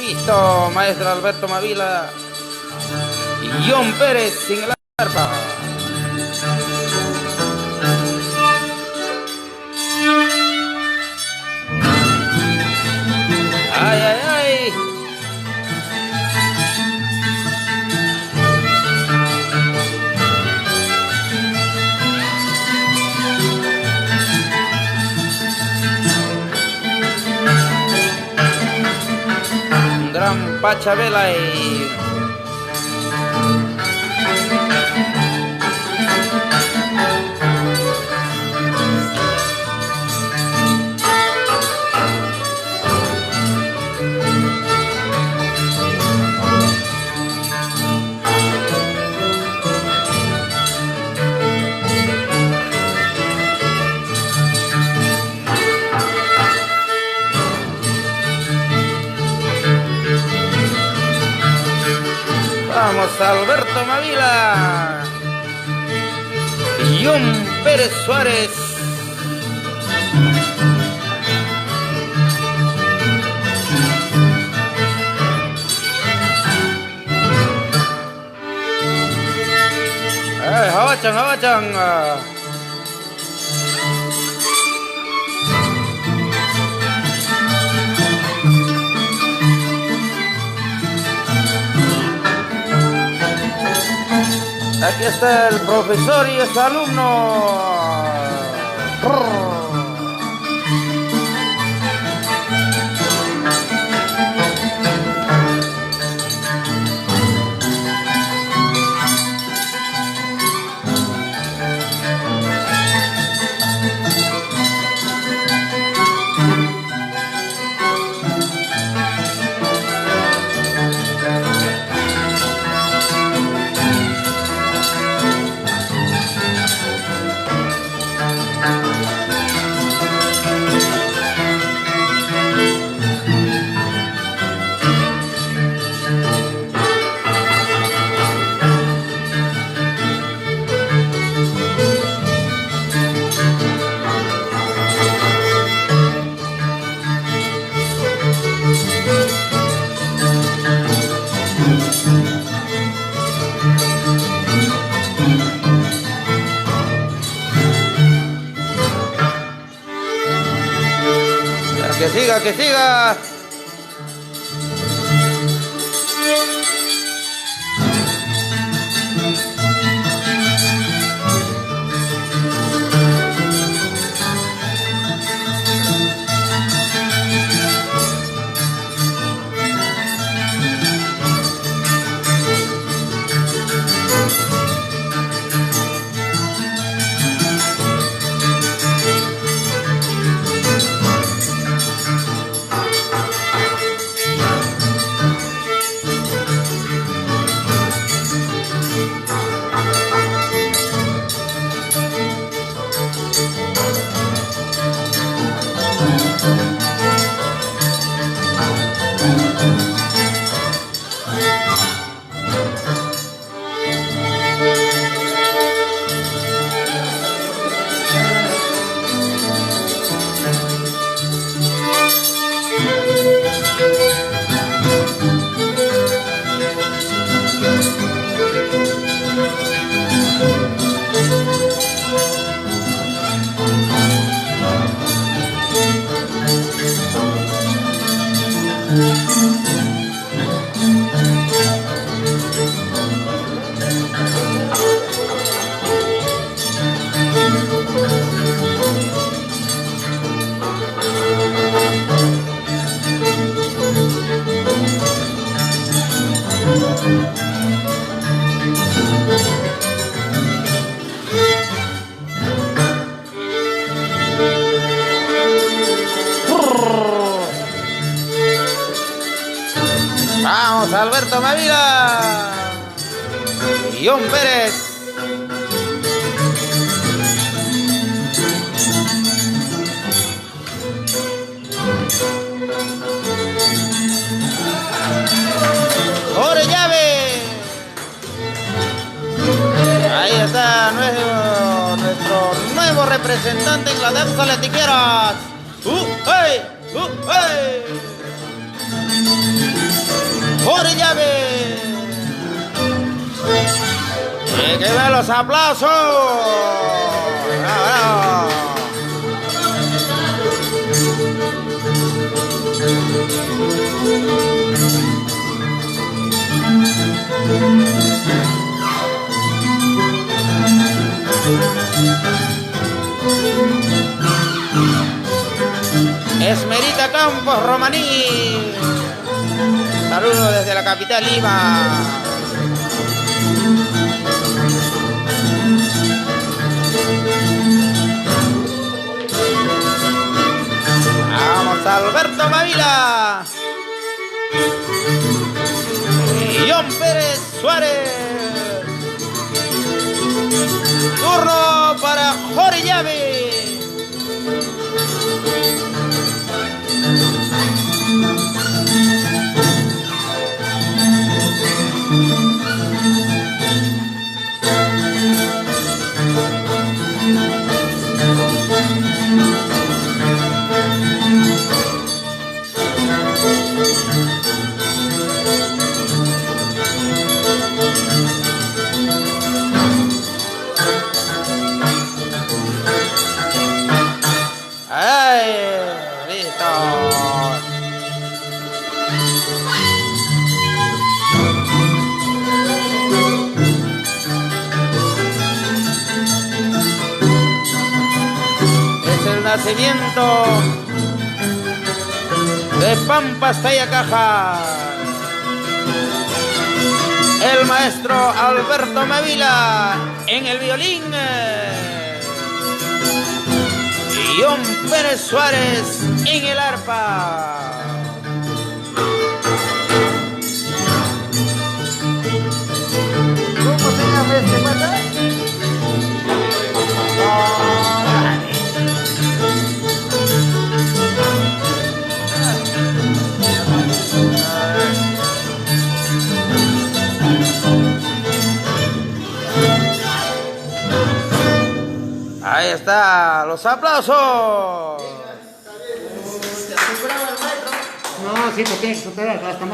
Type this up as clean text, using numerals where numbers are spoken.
Listo, maestro Alberto Mavila y John Pérez sin el arpa. Ay, ay, ay. Un gran Pachabela y vamos Alberto Mavila y John Pérez Suárez. Jabachan, jabachan. Aquí está el profesor y su alumno. Que siga, que siga. Vamos Alberto Mavila y John Pérez. ¡Ore llave! Ahí está nuestro nuevo representante en la danza latiqueras. ¡Hey! ¡Hey! Jorge Llave. Y que vean los aplausos. ¡Bravo, bravo! Esmerita Campos Romaní. Saludos desde la capital Lima. Vamos Alberto Mavila. Y John Pérez Suárez. Turno para Jorge Llave. Nacimiento de Pampas Tayacaja, el maestro Alberto Mavila en el violín y John Pérez Suárez en el arpa. ¿Cómo se llama este pata? Ahí está, los aplausos. No, sí, porque hay que superar hasta más.